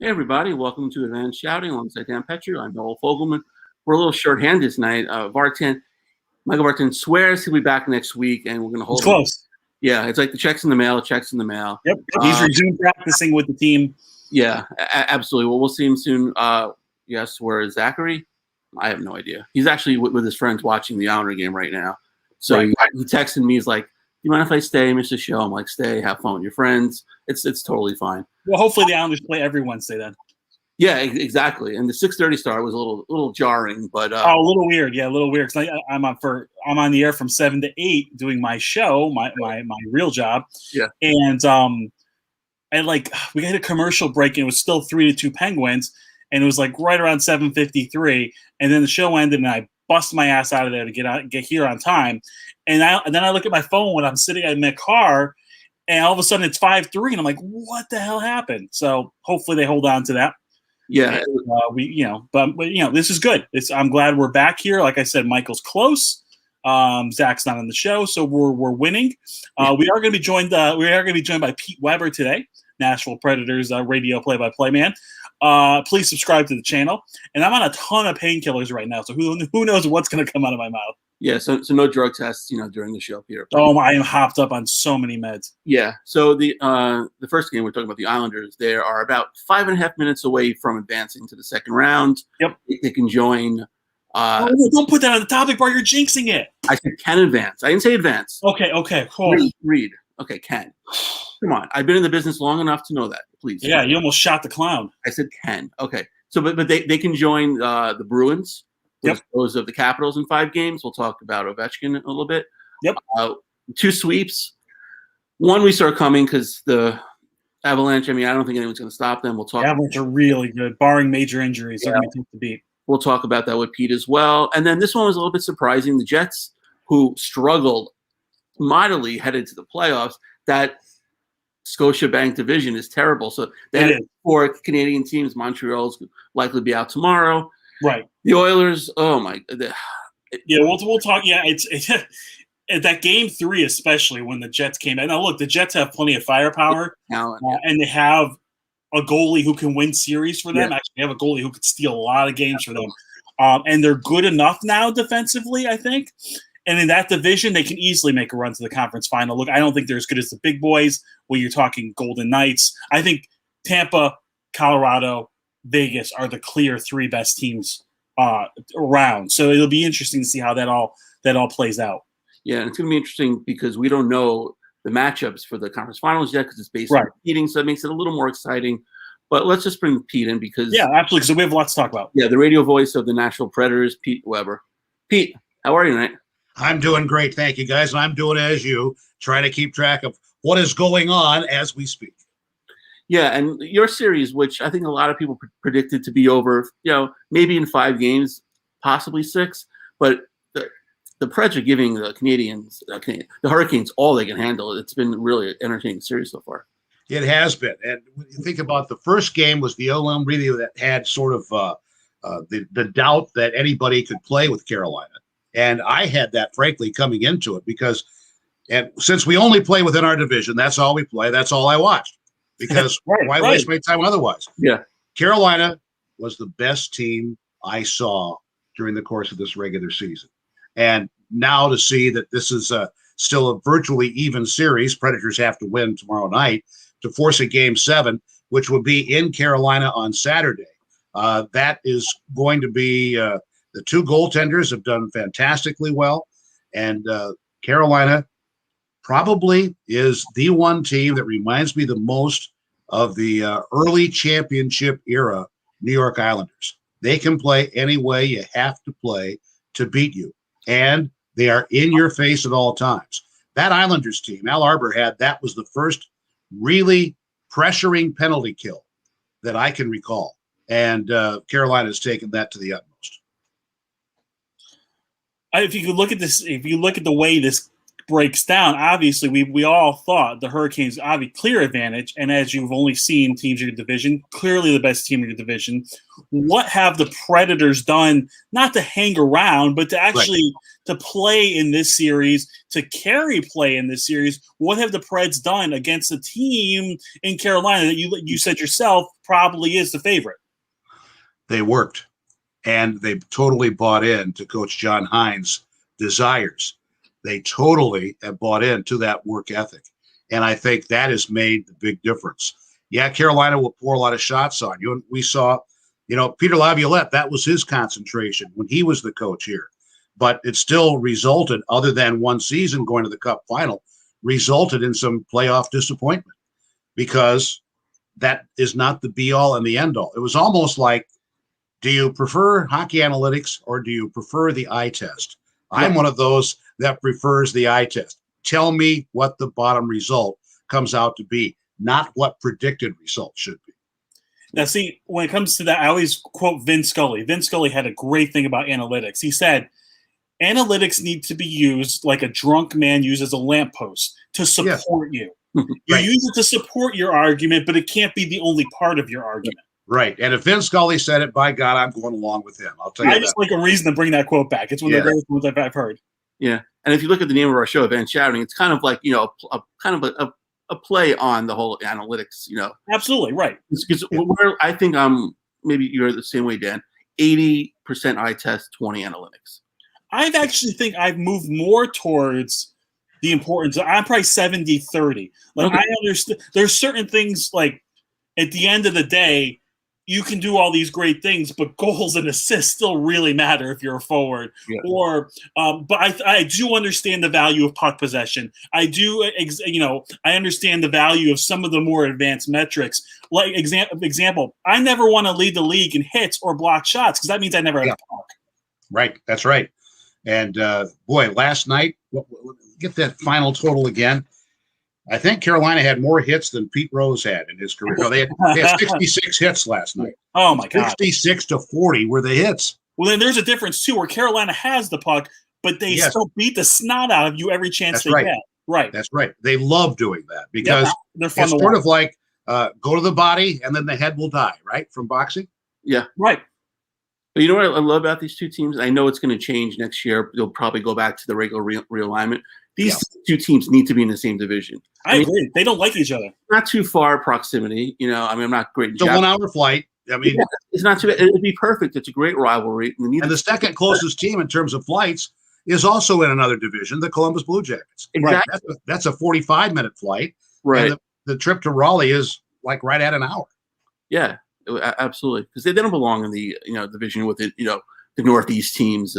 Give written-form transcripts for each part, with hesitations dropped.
Hey everybody, welcome to Advanced Shouting alongside Dan Petru. I'm Noel Fogelman. We're a little short-handed tonight. Michael Vartan swears he'll be back next week, and we're going to hold It's close. Yeah, it's like the checks in the mail. Yep. He's resumed practicing with the team. Yeah, absolutely. Well, we'll see him soon. Yes, where is Zachary? I have no idea. He's actually with his friends watching the Islander game right now. So he texted me. He's like, "You mind if I stay, miss the show?" I'm like, "Stay, have fun with your friends. It's totally fine." Well, hopefully the Islanders play every Wednesday then. Yeah, exactly. And the 6:30 start was a little jarring, but a little weird. Yeah, a little weird. Cause I'm on the air from 7 to 8 doing my show, my real job. Yeah. And we had a commercial break, and it was still 3-2 Penguins, and it was like right around 7:53, and then the show ended, and I bust my ass out of there to get here on time, and then I look at my phone when I'm sitting in my car, and all of a sudden it's 5:03, and I'm like, what the hell happened? So hopefully they hold on to that. Yeah, and, but this is good. I'm glad we're back here. Like I said, Michael's close. Zach's not on the show, so we're winning. We are going to be joined. We are going to be joined by Pete Weber today, Nashville Predators radio play-by-play man. Please subscribe to the channel. And I'm on a ton of painkillers right now, so who knows what's going to come out of my mouth. Yeah, so no drug tests, during the show here. Oh, I am hopped up on so many meds. Yeah, so the first game we're talking about, the Islanders, they are about 5.5 minutes away from advancing to the second round. Yep, they can join. Don't put that on the topic bar. You're jinxing it. I said can advance. I didn't say advance. Okay, cool. Read. Okay, can. Come on, I've been in the business long enough to know that. Please. Yeah, you almost shot the clown. I said can. Okay, so but they can join the Bruins. Yep. Those of the Capitals in 5 games. We'll talk about Ovechkin a little bit. Yep. 2 sweeps. One we saw coming because the Avalanche. I don't think anyone's going to stop them. We'll talk. Avalanche are really good, barring major injuries. They're going to be tough to beat. We'll talk about that with Pete as well. And then this one was a little bit surprising. The Jets, who struggled mightily headed to the playoffs, that Scotiabank division is terrible. So they had 4 Canadian teams. Montreal's likely to be out tomorrow. Right. The Oilers, oh my. We'll talk. Yeah, it's that game 3, especially when the Jets came in. Now, look, the Jets have plenty of firepower, and they have a goalie who can win series for them. Yeah. Actually, they have a goalie who could steal a lot of games for them. And they're good enough now defensively, I think. And in that division, they can easily make a run to the conference final. Look, I don't think they're as good as the big boys when you're talking Golden Knights. I think Tampa, Colorado, Vegas are the clear 3 best teams around. So it'll be interesting to see how that all plays out. Yeah, and it's going to be interesting because we don't know the matchups for the conference finals yet because it's based on seeding, so it makes it a little more exciting. But let's just bring Pete in because absolutely. So we have a lot to talk about. Yeah, the radio voice of the Nashville Predators, Pete Weber. Pete, how are you tonight? I'm doing great, thank you, guys. And I'm doing as you, trying to keep track of what is going on as we speak. Yeah, and your series, which I think a lot of people predicted to be over, maybe in 5 games, possibly 6, but the Preds are giving the Canadians, the Hurricanes, all they can handle. It's been really an entertaining series so far. It has been. And when you think about the first game was the OLM really that had sort of the doubt that anybody could play with Carolina. And I had that, frankly, coming into it because since we only play within our division, that's all we play. That's all I watched. Because why waste my time otherwise? Yeah. Carolina was the best team I saw during the course of this regular season. And now to see that this is still a virtually even series, Predators have to win tomorrow night to force a game 7, which will be in Carolina on Saturday. That is going to be the 2 goaltenders have done fantastically well. And Carolina probably is the one team that reminds me the most of the early championship era New York Islanders. They can play any way you have to play to beat you, and they are in your face at all times. That Islanders team, Al Arbor that was the first really pressuring penalty kill that I can recall, and Carolina has taken that to the utmost. If you look at this, if you look at the way this breaks down, obviously we all thought the Hurricanes obviously clear advantage, and as you've only seen teams in your division, clearly the best team in your division. What have the Predators done, not to hang around, but to actually to play in this series, to carry play in this series? What have the Preds done against a team in Carolina that you said yourself probably is the favorite? They worked, and they totally bought in to Coach John Hines' desires. They totally have bought into that work ethic. And I think that has made the big difference. Yeah, Carolina will pour a lot of shots on you. And we saw, Peter Laviolette, that was his concentration when he was the coach here. But it still resulted, other than one season going to the Cup final, resulted in some playoff disappointment because that is not the be-all and the end-all. It was almost like, do you prefer hockey analytics or do you prefer the eye test? I'm one of those that prefers the eye test. Tell me what the bottom result comes out to be, not what predicted result should be. Now, see, when it comes to that, I always quote Vin Scully. Vin Scully had a great thing about analytics. He said, analytics need to be used like a drunk man uses a lamppost to support you. You use it to support your argument, but it can't be the only part of your argument. Right. And if Vin Scully said it, by God, I'm going along with him. I'll tell you that. I just like a reason to bring that quote back. It's one of the greatest ones I've heard. Yeah. And if you look at the name of our show, Advanced Shouting, it's kind of like, a play on the whole analytics, Absolutely. Right. Because I think maybe you're the same way, Dan, 80% eye test, 20 analytics. I've actually think I've moved more towards the importance. I'm probably 70-30. Like, I understand there's certain things like at the end of the day, you can do all these great things, but goals and assists still really matter if you're a forward. Yeah. But I do understand the value of puck possession. I do, I understand the value of some of the more advanced metrics. Like example, I never want to lead the league in hits or block shots because that means I never have a puck. Right, that's right. And boy, last night, get that final total again. I think Carolina had more hits than Pete Rose had in his career. No, they had 66 hits last night. Oh, my God. 66-40 were the hits. Well, then there's a difference, too, where Carolina has the puck, but they still beat the snot out of you every chance they get. Right. That's right. They love doing that because it's sort of like go to the body and then the head will die, right, from boxing? Yeah. Right. But you know what I love about these two teams? I know it's going to change next year. They'll probably go back to the regular realignment. These two teams need to be in the same division. I agree. They don't like each other. Not too far proximity. I'm not great. It's a 1 hour flight. It's not too bad. It'd be perfect. It's a great rivalry. And the second closest team in terms of flights is also in another division, the Columbus Blue Jackets. Exactly. Right. That's a 45-minute flight. Right. And the trip to Raleigh is like right at an hour. Yeah, absolutely. Because they don't belong in the division with the Northeast teams.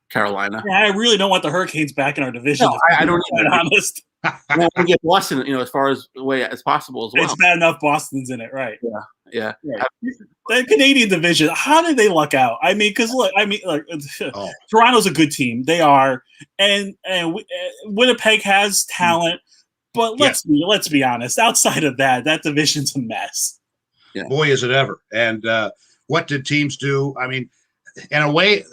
Carolina. Yeah, I really don't want the Hurricanes back in our division. No, I don't. To be honest. I want to get Boston, as far as away as possible as well. It's bad enough Boston's in it, right? Yeah. The Canadian division, how did they luck out? Because look, Toronto's a good team. They are, and Winnipeg has talent, but let's be honest. Outside of that division's a mess. Yeah. Boy, is it ever! And what did teams do? In a way,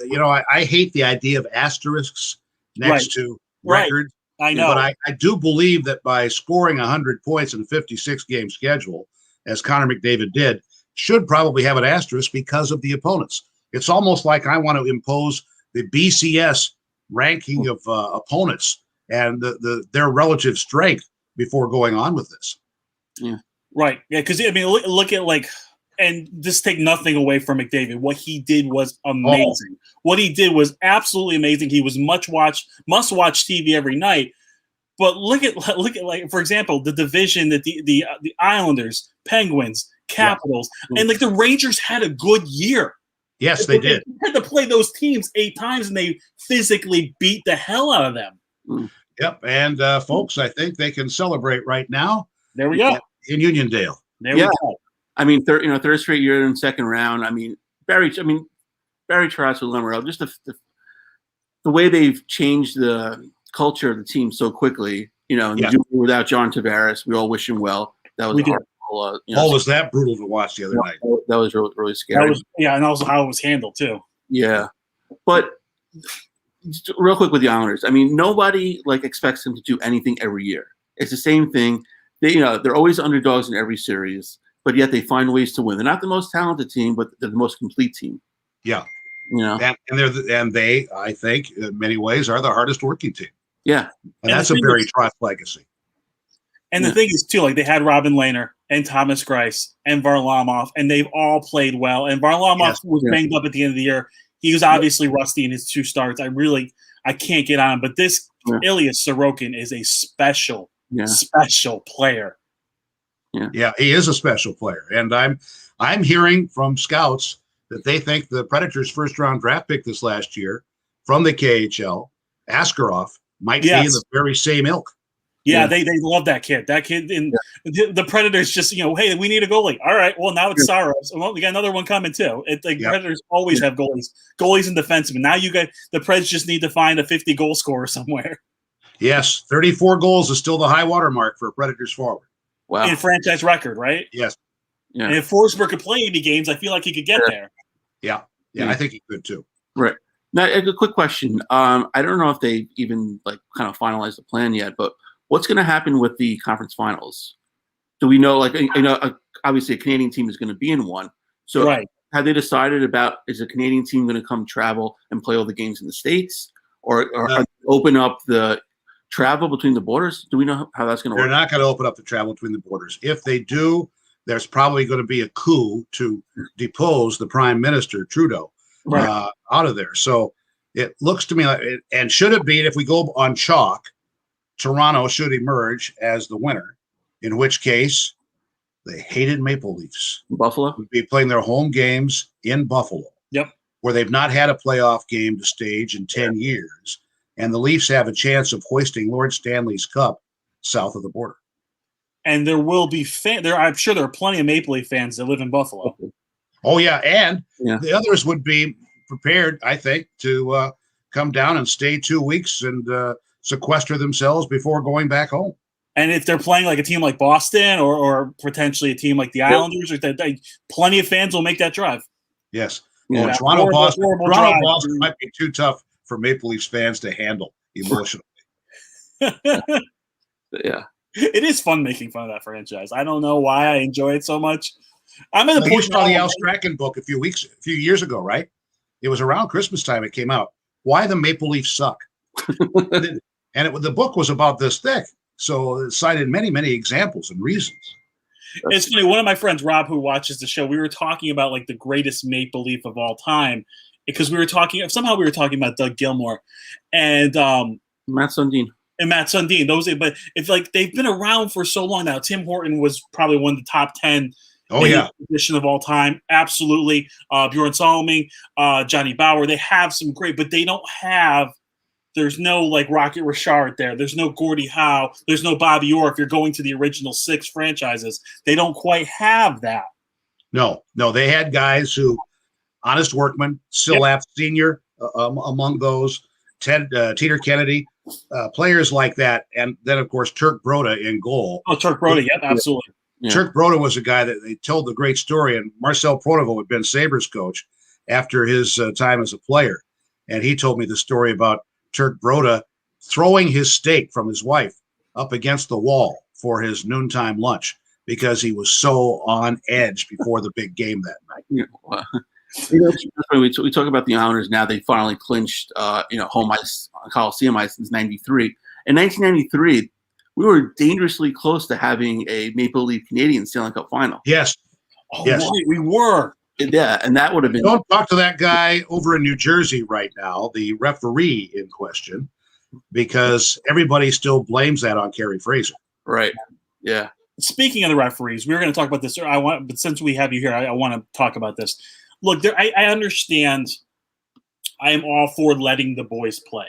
I hate the idea of asterisks next to records. I know. But I do believe that by scoring 100 points in a 56-game schedule, as Connor McDavid did, should probably have an asterisk because of the opponents. It's almost like I want to impose the BCS ranking of opponents and their relative strength before going on with this. Yeah. Right. Yeah, because, look at and just take nothing away from McDavid. What he did was amazing. What he did was absolutely amazing. He was must-watch TV every night. But look at for example, the division that the Islanders, Penguins, Capitals, and the Rangers had a good year. Yes, they did. They had to play those teams 8 times, and they physically beat the hell out of them. Yep, and folks, I think they can celebrate right now. There we go. In Uniondale. There we go. Third straight year in second round. Barry Trotz with Lamoriello, just the way they've changed the culture of the team so quickly. Without John Tavares, we all wish him well. That was horrible. Was that brutal to watch the other night? That was really, really scary. And also how it was handled too. Yeah, but just real quick with the Islanders. I mean, nobody expects them to do anything every year. It's the same thing. They're always underdogs in every series, but yet they find ways to win. They're not the most talented team, but they're the most complete team. Yeah. And they, I think, in many ways, are the hardest working team. Yeah. And that's a very trust legacy. And the thing is, too, they had Robin Lehner and Thomas Greiss and Varlamov, and they've all played well. And Varlamov was banged up at the end of the year. He was obviously rusty in his 2 starts. I can't get on him. But this Ilya Sorokin is a special player. Yeah, he is a special player. And I'm hearing from scouts that they think the Predators' first-round draft pick this last year from the KHL, Askarov, might be in the very same ilk. Yeah, they love that kid. That kid, and the Predators just, hey, we need a goalie. All right, well, now it's Saros. Well, we got another one coming, too. Predators always have goalies and defensemen. Now the Preds just need to find a 50-goal scorer somewhere. Yes, 34 goals is still the high water mark for a Predators forward. Wow. In franchise record, right? Yes. Yeah. And if Forsberg could play 80 games, I feel like he could get there. Yeah, I think he could, too. Right. Now, a quick question. I don't know if they even kind of finalized the plan yet, but what's going to happen with the conference finals? Do we know, obviously a Canadian team is going to be in one. So have they decided about, is a Canadian team going to come travel and play all the games in the States? Or open up the travel between the borders? Do we know how that's going to work? They're not going to open up the travel between the borders. If they do, there's probably going to be a coup to depose the Prime Minister, Trudeau, out of there. So it looks to me like, and should it be, if we go on chalk, Toronto should emerge as the winner, in which case the hated Maple Leafs Buffalo would be playing their home games in Buffalo. Yep. Where they've not had a playoff game to stage in 10 years. And the Leafs have a chance of hoisting Lord Stanley's Cup south of the border. And there will be I'm sure there are plenty of Maple Leaf fans that live in Buffalo. Oh, yeah. And the others would be prepared, I think, to come down and stay 2 weeks and sequester themselves before going back home. And if they're playing a team like Boston or potentially a team like the Islanders, plenty of fans will make that drive. Yes. Yeah. Toronto Boston might be too tough for Maple Leafs fans to handle emotionally. Yeah. It is fun making fun of that franchise. I don't know why I enjoy it so much. I'm in the You saw the Al Strachan book a few years ago, right? It was around Christmas time it came out. Why the Maple Leafs suck. The book was about this thick. So it cited many, many examples and reasons. It's funny. One of my friends, Rob, who watches the show, we were talking about the greatest Maple Leaf of all time because we were talking about Doug Gilmour and Matt Sundin. But if they've been around for so long now. Tim Horton was probably one of the top 10 position of all time. Absolutely. Bjorn Soloming, Johnny Bauer. They have some great, but they don't have. There's no Rocket Richard there. There's no Gordie Howe. There's no Bobby Orr. If you're going to the original 6 franchises, they don't quite have that. No, they had guys who, honest workman, Silaf Sr. Among those, Teeter Kennedy, players like that, and then of course Turk Broda in goal. Oh, Turk Broda, yep, absolutely. Yeah. Turk Broda was a guy that they told the great story, and Marcel Pronovo had been Sabres coach after his time as a player, and he told me the story about Turk Broda throwing his steak from his wife up against the wall for his noontime lunch because he was so on edge before the big game that night. Yeah. Wow. We talk about the Islanders now. They finally clinched, home ice, Coliseum ice since '93. In 1993, we were dangerously close to having a Maple Leaf Canadian Stanley Cup final. Yes. Yes. Right, we were. Yeah, and that would have been. Don't talk to that guy over in New Jersey right now, the referee in question, because everybody still blames that on Kerry Fraser. Right. Yeah. Speaking of the referees, we were going to talk about this. But since we have you here, I want to talk about this. Look, I understand. I am all for letting the boys play.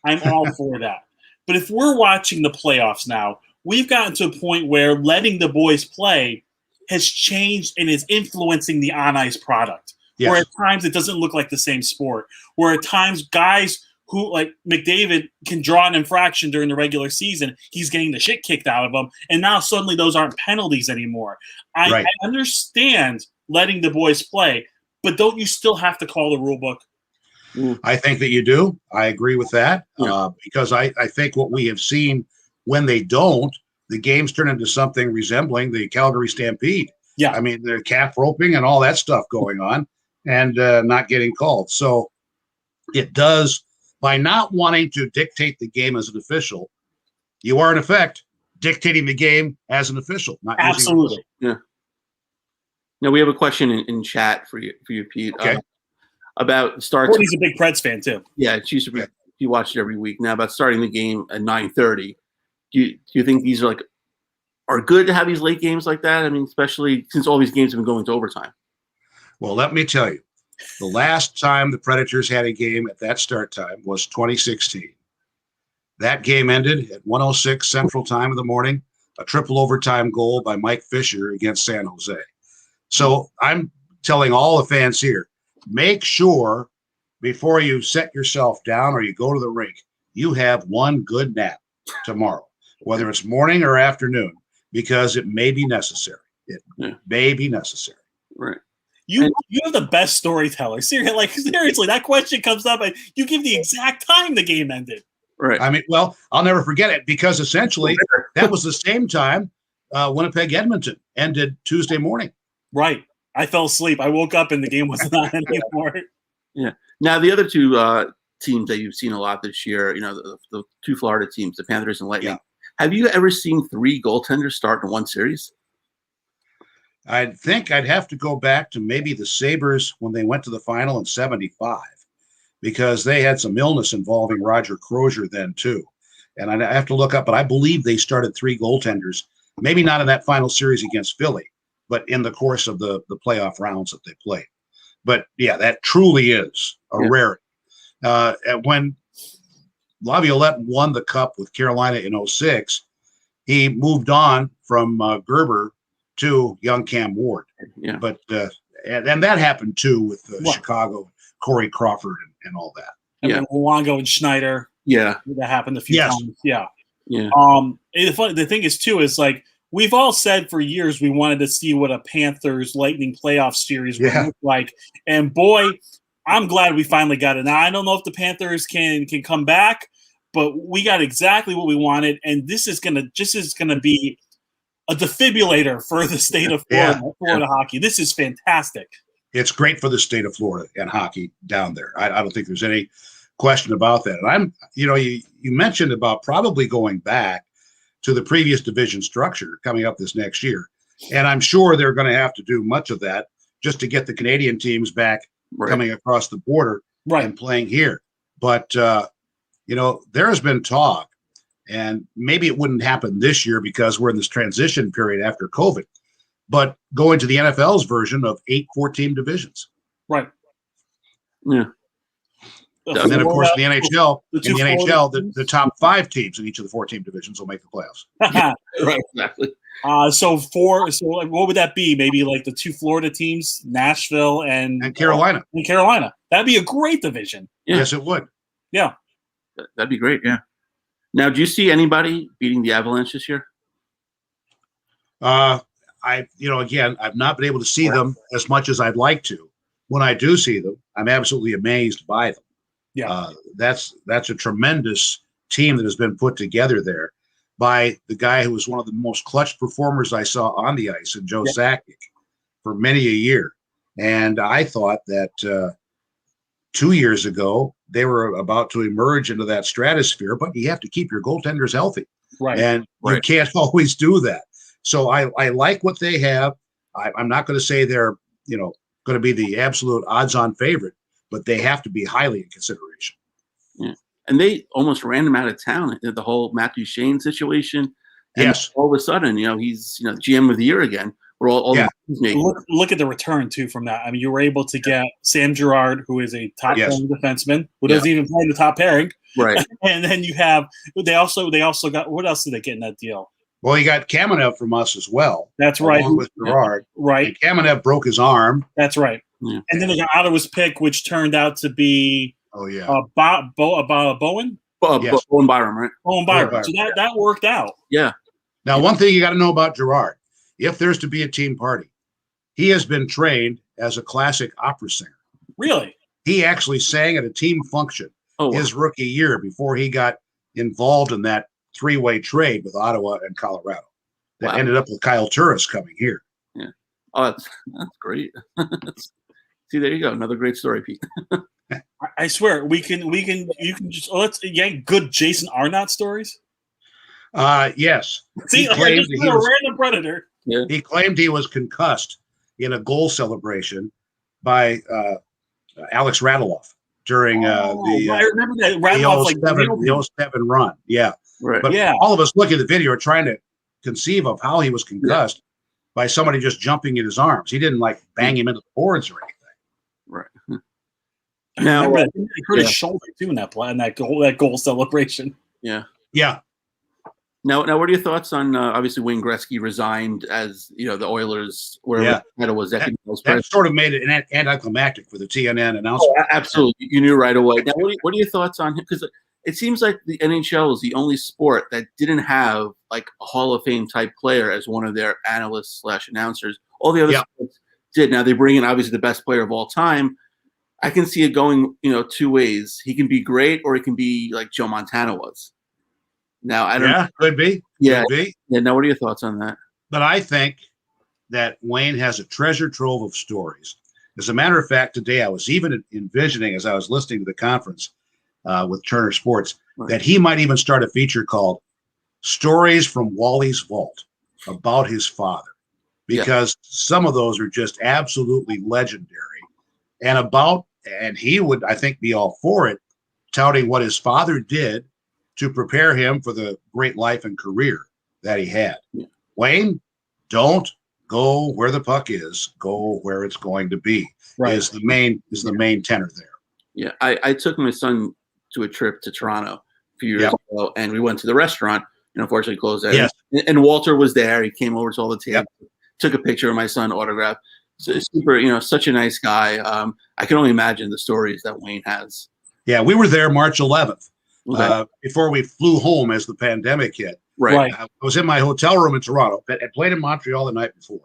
I'm all for that. But if we're watching the playoffs now, we've gotten to a point where letting the boys play has changed and is influencing the on-ice product. Yes. Where at times it doesn't look like the same sport. Where at times guys who, like McDavid, can draw an infraction during the regular season, he's getting the shit kicked out of him, and now suddenly those aren't penalties anymore. I understand letting the boys play, but don't you still have to call the rule book? I think that you do. I agree with that Yeah. because I think what we have seen when they don't, the games turn into something resembling the Calgary Stampede. Yeah. I mean, the calf roping and all that stuff going on and not getting called. So it does, by not wanting to dictate the game as an official, you are in effect dictating the game as an official. Not Absolutely. Yeah. Now we have a question in chat for you, Pete. Okay. About starts. Courtney's a big Preds fan too. Yeah, she used to be. You watch it every week now. About starting the game at 9:30. Do you think these are good to have these late games like that? I mean, especially since all these games have been going to overtime. Well, let me tell you, the last time the Predators had a game at that start time was 2016. That game ended at 1:06 Central Time in the morning, a triple overtime goal by Mike Fisher against San Jose. So I'm telling all the fans here, make sure before you set yourself down or you go to the rink, you have one good nap tomorrow, whether it's morning or afternoon, because it may be necessary. It may be necessary. Right. You have the best storyteller. Seriously, that question comes up and you give the exact time the game ended. Right. I mean, well, I'll never forget it because essentially that was the same time Winnipeg Edmonton ended Tuesday morning. Right. I fell asleep. I woke up and the game wasn't on anymore. Yeah. Now the other two teams that you've seen a lot this year, the two Florida teams, the Panthers and Lightning. Yeah. Have you ever seen three goaltenders start in one series? I think I'd have to go back to maybe the Sabres when they went to the final in '75, because they had some illness involving Roger Crozier then too. And I have to look up, but I believe they started three goaltenders, maybe not in that final series against Philly, but in the course of the playoff rounds that they played. But yeah, that truly is a rarity. When Laviolette won the cup with Carolina in '06, he moved on from Gerber to young Cam Ward. Yeah. But and that happened too with Chicago, Corey Crawford and all that. And then Luongo and Schneider. Yeah. That happened a few times. Yeah. Yeah. The thing is too is we've all said for years we wanted to see what a Panthers Lightning playoff series would look like. And boy, I'm glad we finally got it. Now I don't know if the Panthers can come back, but we got exactly what we wanted. And this is gonna be a defibrillator for the state of Florida hockey. This is fantastic. It's great for the state of Florida and hockey down there. I don't think there's any question about that. And you mentioned about probably going back to the previous division structure coming up this next year. And I'm sure they're going to have to do much of that just to get the Canadian teams back coming across the border and playing here. But, there has been talk, and maybe it wouldn't happen this year because we're in this transition period after COVID, but going to the NFL's version of 8 4-team divisions. Right. Yeah. And then, of course, in the NHL, the top 5 teams in each of the 4-team divisions will make the playoffs. Right, exactly. So what would that be? Maybe like the 2 Florida teams, Nashville and Carolina. That'd be a great division. Yeah. Yes, it would. Yeah. That'd be great. Yeah. Now, do you see anybody beating the Avalanche this year? I've not been able to see them as much as I'd like to. When I do see them, I'm absolutely amazed by them. Yeah. That's a tremendous team that has been put together there by the guy who was one of the most clutch performers I saw on the ice, and Joe Sakic, for many a year. And I thought that 2 years ago, they were about to emerge into that stratosphere, but you have to keep your goaltenders healthy. Right. And you can't always do that. So I like what they have. I'm not going to say they're, going to be the absolute odds-on favorite, but they have to be highly in consideration. Yeah. And they almost ran him out of town. The whole Matthew Shane situation. And yes. All of a sudden, he's GM of the year again. Look at the return too from that. I mean, you were able to get Sam Girard, who is a top pairing defenseman, who doesn't even play in the top pairing. Right. And then you have they also got, what else did they get in that deal? Well, you got Kamenev from us as well. That's right. With Girard. Right. And Kamenev broke his arm. That's right. Yeah. And then they got Ottawa's pick, which turned out to be Bowen. Bowen Byram, right? Bowen Byram. So that worked out. Yeah. Now, one thing you got to know about Girard, if there's to be a team party, he has been trained as a classic opera singer. Really? He actually sang at a team function his rookie year before he got involved in that three-way trade with Ottawa and Colorado that ended up with Kyle Turris coming here. Yeah. Oh, that's great. See, there you go. Another great story, Pete. I swear you can just good Jason Arnott stories. Yes. See, a random Predator. Yeah. He claimed he was concussed in a goal celebration by Alex Radiloff during I remember that Radiloff the 07 run. Yeah. Right. But all of us looking at the video are trying to conceive of how he was concussed by somebody just jumping in his arms. He didn't bang him into the boards or anything. Right. Now he hurt his shoulder too in that goal celebration. Yeah. Yeah. Now, what are your thoughts on obviously Wayne Gretzky resigned as the Oilers, wherever the was that sort of made it anticlimactic for the TNN announcement. Oh, absolutely, you knew right away. Now, what are your thoughts on him? Because it seems like the NHL is the only sport that didn't have a Hall of Fame type player as one of their analysts / announcers. All the other sports did. Now they bring in obviously the best player of all time. I can see it going two ways. He can be great, or he can be like Joe Montana was. Now I don't. Yeah, could be. Yeah. Could be. Yeah. Now, what are your thoughts on that? But I think that Wayne has a treasure trove of stories. As a matter of fact, today I was even envisioning, as I was listening to the conference with Turner Sports, that he might even start a feature called "Stories from Wally's Vault" about his father, because some of those are just absolutely legendary, and he would, I think, be all for it, touting what his father did to prepare him for the great life and career that he had. Yeah. Wayne, don't go where the puck is, go where it's going to be. Right. is the main tenor there. Yeah, I took my son to a trip to Toronto a few years ago, and we went to the restaurant, and unfortunately closed that. Yes. And Walter was there. He came over to all the table, took a picture of my son, autograph. So super, such a nice guy. I can only imagine the stories that Wayne has. Yeah, we were there March 11th. Before we flew home as the pandemic hit. Right. I was in my hotel room in Toronto. I played in Montreal the night before.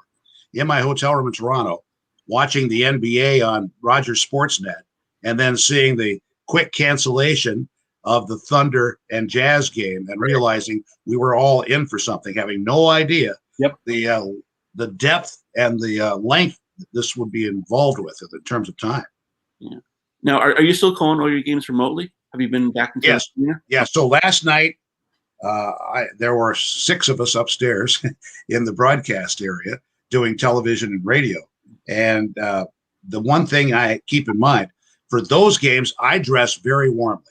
In my hotel room in Toronto, watching the NBA on Rogers Sportsnet, and then seeing the quick cancellation of the Thunder and Jazz game, and realizing we were all in for something, having no idea the depth and the length that this would be involved with in terms of time. Yeah. Now, are you still calling all your games remotely? Have you been back into Yeah. So last night, there were 6 of us upstairs in the broadcast area doing television and radio. And the one thing I keep in mind, for those games, I dress very warmly.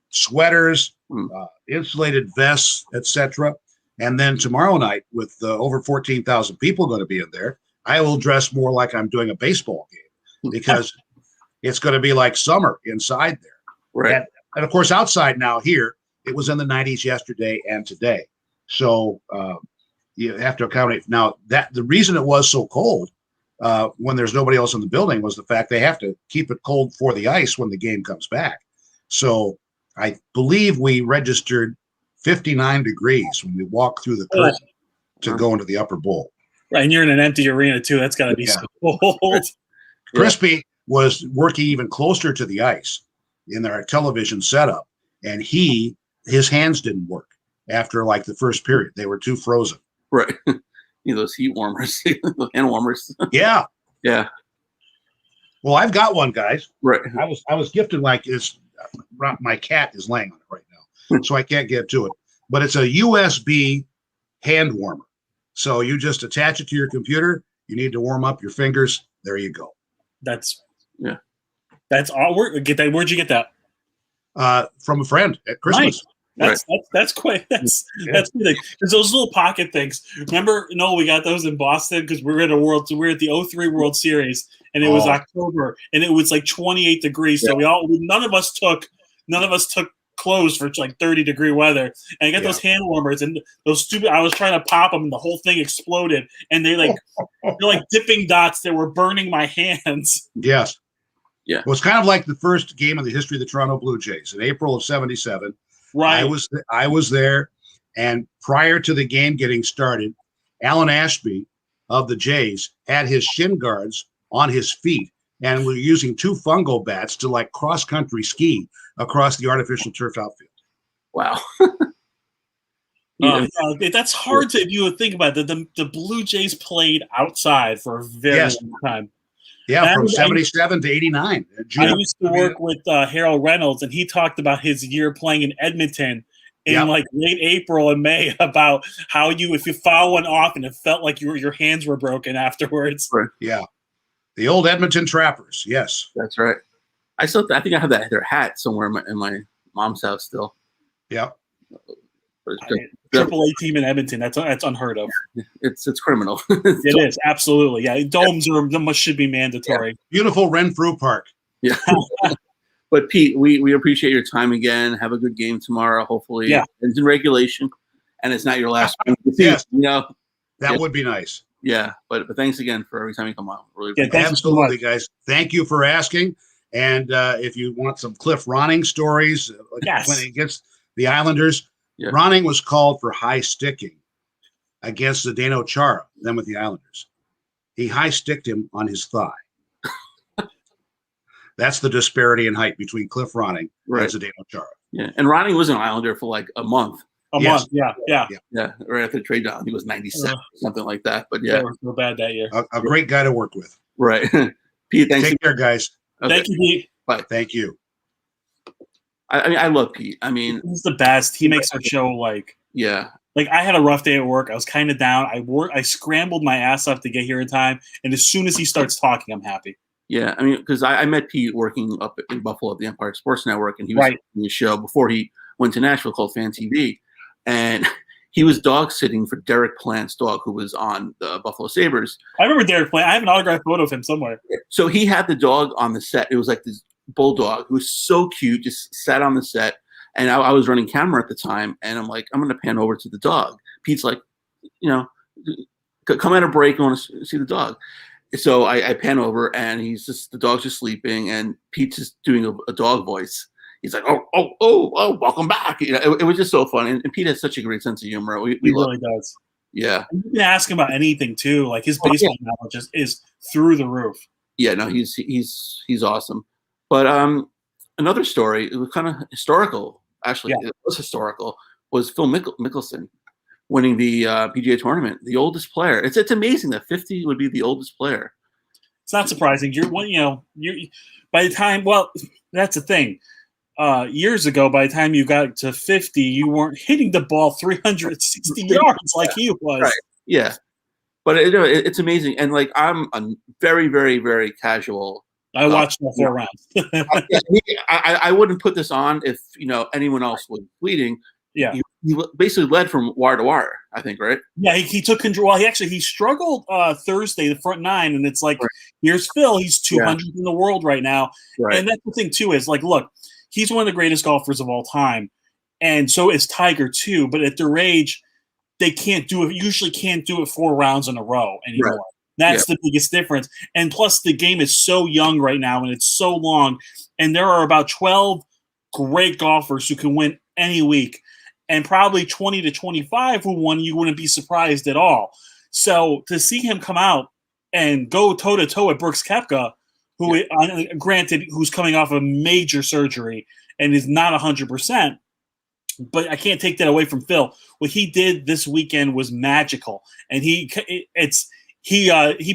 Sweaters, insulated vests, etc. And then tomorrow night, with over 14,000 people going to be in there, I will dress more like I'm doing a baseball game, because it's going to be like summer inside there. Right. And of course, outside now here, it was in the 90s yesterday and today. So you have to accommodate. Now, that the reason it was so cold when there's nobody else in the building was the fact they have to keep it cold for the ice when the game comes back. So I believe we registered 59 degrees when we walked through the curtain to go into the upper bowl. Right, and you're in an empty arena, too. That's got to be so cold. Crispy was working even closer to the ice in their television setup, and his hands didn't work after the first period. They were too frozen. Right. Those heat warmers, hand warmers. Yeah. Well, I've got one, guys. Right. I was gifted my cat is laying on it right now, so I can't get to it. But it's a USB hand warmer. So you just attach it to your computer. You need to warm up your fingers. There you go. That's all. Where'd you get that? From a friend at Christmas. Nice. That's quick. That's good. Because those little pocket things. Remember, we got those in Boston because we're at the 03 World Series, and it was October, and it was 28 degrees. So none of us took clothes for 30-degree weather. And I got those hand warmers, and those I was trying to pop them, and the whole thing exploded. And they're like dipping dots that were burning my hands. Yes. Yeah. Well, it's kind of like the first game in the history of the Toronto Blue Jays in April of '77. Right. I was there, and prior to the game getting started, Alan Ashby of the Jays had his shin guards on his feet and we're using 2 fungo bats to like cross-country ski across the artificial turf outfield. Wow. Yeah, that's hard to, if you would think about it. The Blue Jays played outside for a very long time. Yeah, from 77 to 89. I used to work with Harold Reynolds, and he talked about his year playing in Edmonton in like late April and May, about how if you foul one off and it felt like your hands were broken afterwards. Right. Yeah. The old Edmonton Trappers. Yes. That's right. I think I have their hat somewhere in my mom's house still. Yeah. Triple A team in Edmonton. That's unheard of. It's criminal. It is, absolutely. Yeah, domes should be mandatory. Yeah. Beautiful Renfrew Park. Yeah. But Pete, we appreciate your time again. Have a good game tomorrow. Hopefully, it's in regulation, and it's not your last one. Yes, that would be nice. Yeah, but thanks again for every time you come on. Really, absolutely, guys. Thank you for asking. And if you want some Cliff Ronning stories, when he gets the Islanders. Yeah. Ronning was called for high sticking against Zdeno Chara, then with the Islanders. He high sticked him on his thigh. That's the disparity in height between Cliff Ronning and Zdeno Chara. Yeah, and Ronning was an Islander for like a month. Month, yeah. Right after the trade down, he was 97, something like that. But yeah, so bad that year. A great guy to work with. Right, Pete. Thanks. Take care, guys. Okay. Thank you, Pete. Bye. Thank you. I love Pete. I mean, he's the best. He makes our show like I had a rough day at work. I was kind of down. I scrambled my ass off to get here in time, and as soon as he starts talking, I'm happy. Yeah, I mean, because I met Pete working up in Buffalo at the Empire Sports Network, and he was in the show before he went to Nashville called Fan TV, and he was dog sitting for Derek Plant's dog, who was on the Buffalo Sabres. I remember Derek Plant. I have an autographed photo of him somewhere. So he had the dog on the set. It was like this bulldog who was so cute, just sat on the set, and I was running camera at the time, and I'm like, I'm going to pan over to the dog. Pete's like, come at a break, I want to see the dog. So I pan over, and the dog's just sleeping, and Pete's just doing a dog voice. He's like, oh, welcome back. It was just so fun, and Pete has such a great sense of humor. He really does. Yeah. You can ask him about anything too. Like his baseball knowledge is through the roof. Yeah, no, he's awesome. But another story, it was kind of historical. Actually, it was historical. Was Phil Mickelson winning the PGA tournament, the oldest player? It's amazing that 50 would be the oldest player. It's not surprising. You're by the time. Well, that's the thing. Years ago, by the time you got to 50, you weren't hitting the ball 360 yards like he was. Right. Yeah, but it's amazing. And like I'm a very, very, very casual. I watched the 4 rounds. I wouldn't put this on if anyone else was tweeting. Yeah, he basically led from wire to wire. I think, right? Yeah, he took control. Well, he struggled Thursday, the front 9, and it's like here's Phil. He's 200 in the world right now, and that's the thing too. Is like, look, he's one of the greatest golfers of all time, and so is Tiger too. But at their age, they can't do it. Usually, can't do it 4 rounds in a row anymore. Right. That's the biggest difference. And plus, the game is so young right now, and it's so long. And there are about 12 great golfers who can win any week, and probably 20 to 25 who won. You wouldn't be surprised at all. So to see him come out and go toe to toe with Brooks Koepka, who, granted, who's coming off a major surgery and is not 100%, but I can't take that away from Phil. What he did this weekend was magical, and he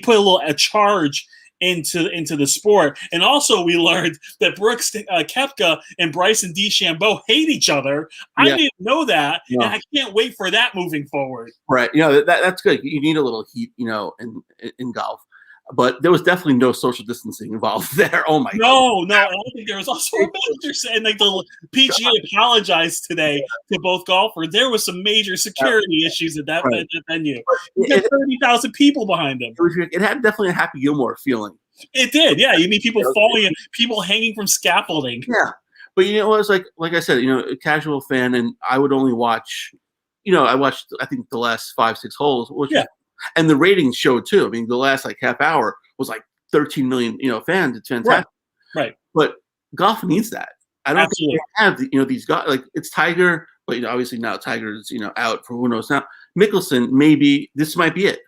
put a charge into the sport. And also we learned that Brooks Koepka and Bryson DeChambeau hate each other. I didn't know that, and I can't wait for that moving forward. Right. That's good. You need a little heat, in golf. But there was definitely no social distancing involved there. Oh my God. No. I don't think there was also a major saying like the PGA apologized today to both golfers. There was some major security issues at that venue. You had 30,000 people behind them. It had definitely a Happy Gilmore feeling. It did, yeah. You mean people falling and people hanging from scaffolding. Yeah. But it was like I said, a casual fan, and I would only watch, I watched I think the last 5-6 holes, and the ratings showed too. I mean, the last half hour was like 13 million, fans. It's fantastic. Right. But golf needs that. I don't think they have these guys. Like it's Tiger, but obviously now Tiger's out for who knows now. Mickelson, maybe this might be it.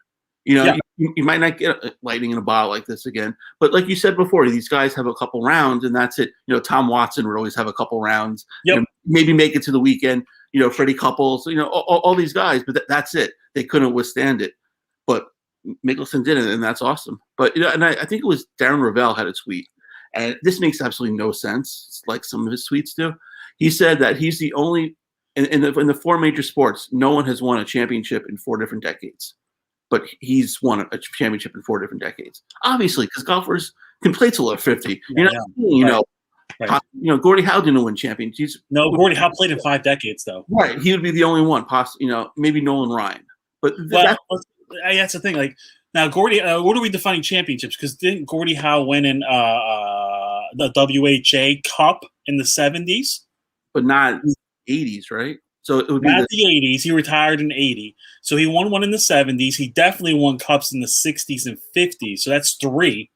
you might not get lightning in a bottle like this again. But like you said before, these guys have a couple rounds, and that's it. Tom Watson would always have a couple rounds. Yep. Maybe make it to the weekend. Freddie Couples. All these guys, but that's it. They couldn't withstand it. But Mickelson did it, and that's awesome. But and I think it was Darren Ravel had a tweet, and this makes absolutely no sense. Like some of his tweets do. He said that he's the only in the four major sports, no one has won a championship in 4 different decades. But he's won a championship in 4 different decades. Obviously, because golfers can play till they're 50. Right. Gordie Howe didn't win championships. No, Gordie Howe played in 5 decades, though. Right, he would be the only one. Maybe Nolan Ryan. But that's the thing. Like now, Gordie, what are we defining championships? Because didn't Gordie Howe win in the WHA Cup in the 70s? But not 80s, right? So it would be not the 80s. He retired in 80. So he won one in the 70s. He definitely won cups in the 60s and 50s. So that's 3.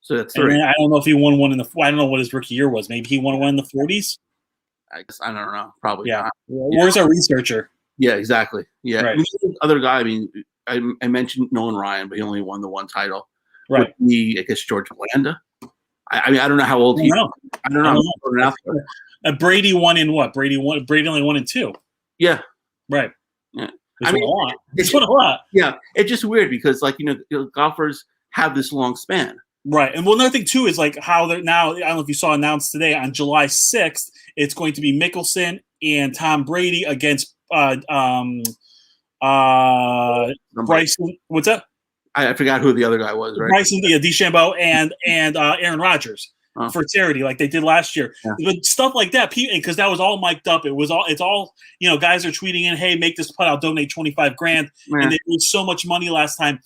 So that's 3. And I don't know if he won one in the. I don't know what his rookie year was. Maybe he won one in the 40s. I guess I don't know. Probably yeah. not. Where's our researcher? Yeah, exactly. Yeah. Right. Other guy. I mean, I mentioned Nolan Ryan, but he only won the one title. Right. I guess George Blanda. I mean, I don't know how old he is. I don't know. Brady won in what? Brady only won in 2. Yeah. Right. Yeah. It's a lot. It's a lot. Yeah. It's just weird because, golfers have this long span. Right. And another thing, too, is how they're now, I don't know if you saw announced today, on July 6th, it's going to be Mickelson and Tom Brady against Bryson. What's that? I forgot who the other guy was, right? Bryson DeChambeau and Aaron Rodgers. For charity, like they did last year, but stuff like that, because that was all mic'd up. It's all guys are tweeting in, "Hey, make this putt. I'll donate $25,000,000," and they made so much money last time.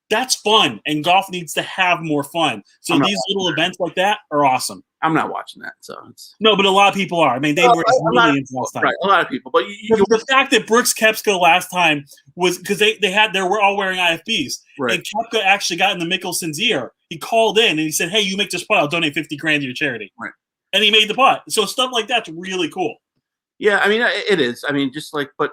That's fun, and golf needs to have more fun. So these little events like that are awesome. I'm not watching that, so it's no, but a lot of people are. I mean, they were millions last time. Right, a lot of people. But the fact that Brooks Koepka last time was because they were all wearing IFBs, right. And Koepka actually got in the Mickelson's ear. He called in and he said, "Hey, you make this putt, I'll donate $50,000 to your charity." Right, and he made the putt. So stuff like that's really cool. Yeah, I mean, it is. I mean, but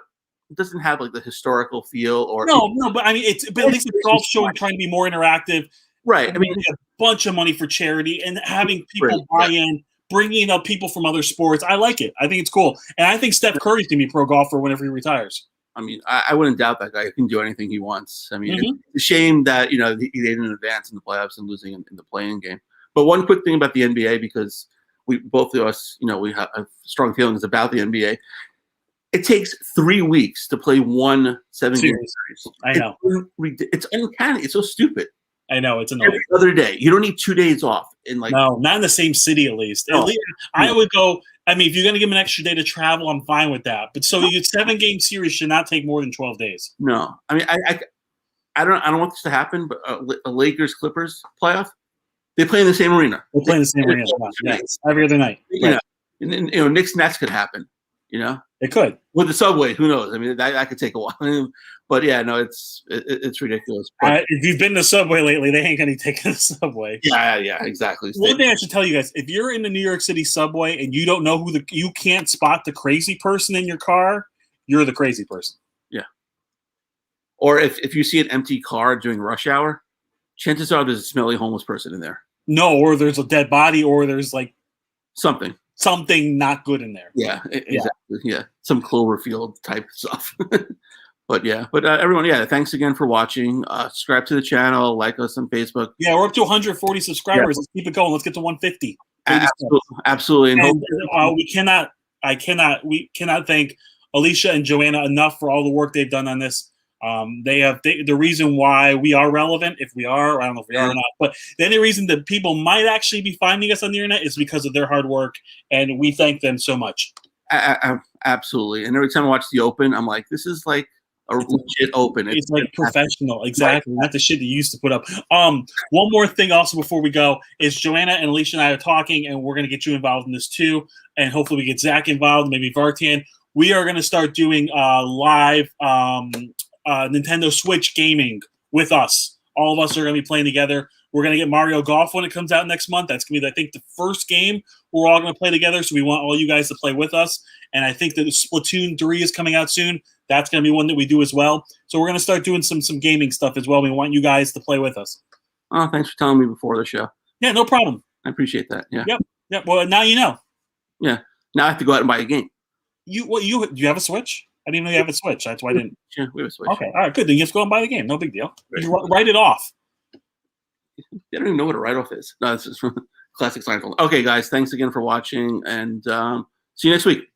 it doesn't have the historical feel or no. But I mean, but at least the golf show trying to be more interactive. Right. I mean, a bunch of money for charity and having people buy in, bringing up people from other sports. I like it. I think it's cool. And I think Steph Curry's going to be pro golfer whenever he retires. I mean, I wouldn't doubt that guy. He can do anything he wants. I mean, it's a shame that, they didn't advance in the playoffs and losing in the play-in game. But one quick thing about the NBA, because both of us, we have strong feelings about the NBA. It takes 3 weeks to play one 7-game series. I know. It's uncanny. It's so stupid. I know, it's annoying. Every other day. You don't need 2 days off. No, not in the same city at least. No. At least I would go, I mean, if you're going to give them an extra day to travel, I'm fine with that. But so your 7-game series should not take more than 12 days. No. I mean, I don't want this to happen, but a Lakers-Clippers playoff, they play in the same arena. They play in the same arena. Yes, every other night. Right. And Knicks-Nets could happen, It could. With the subway, who knows? I mean, that could take a while. But yeah, no, it's ridiculous. If you've been to Subway lately, they ain't gonna take the Subway. Yeah, exactly. One thing I should tell you guys: if you're in the New York City subway and you don't know you can't spot the crazy person in your car, you're the crazy person. Yeah. Or if you see an empty car during rush hour, chances are there's a smelly homeless person in there. No, or there's a dead body, or there's something not good in there. Yeah, exactly. Yeah, some Cloverfield type stuff. But everyone, thanks again for watching. Subscribe to the channel, like us on Facebook. Yeah, we're up to 140 subscribers. Yeah. Let's keep it going. Let's get to 150. Absolutely. And we cannot thank Alicia and Joanna enough for all the work they've done on this. The reason why we are relevant, if we are, I don't know if we are or not, but the only reason that people might actually be finding us on the internet is because of their hard work, and we thank them so much. Absolutely. And every time I watch the Open, I'm like, this is like a legit Open. It's like professional, exactly. Right. Not the shit that you used to put up. One more thing also before we go is Joanna and Alicia and I are talking, and we're going to get you involved in this too, and hopefully we get Zach involved, maybe Vartan. We are going to start doing live Nintendo Switch gaming with us. All of us are going to be playing together. We're going to get Mario Golf when it comes out next month. That's going to be, I think, the first game we're all going to play together. So we want all you guys to play with us. And I think that Splatoon 3 is coming out soon. That's going to be one that we do as well. So we're going to start doing some gaming stuff as well. We want you guys to play with us. Oh, thanks for telling me before the show. Yeah, no problem. I appreciate that. Yeah. Yep. Well, now you know. Yeah. Now I have to go out and buy a game. Do you have a Switch? I didn't know you have a Switch. That's why I didn't. Yeah, we have a Switch. Okay, all right, good. Then you just go and buy the game. No big deal. You write it off. They don't even know what a write-off is. No, it's just classic Seinfeld. Okay, guys, thanks again for watching, and see you next week.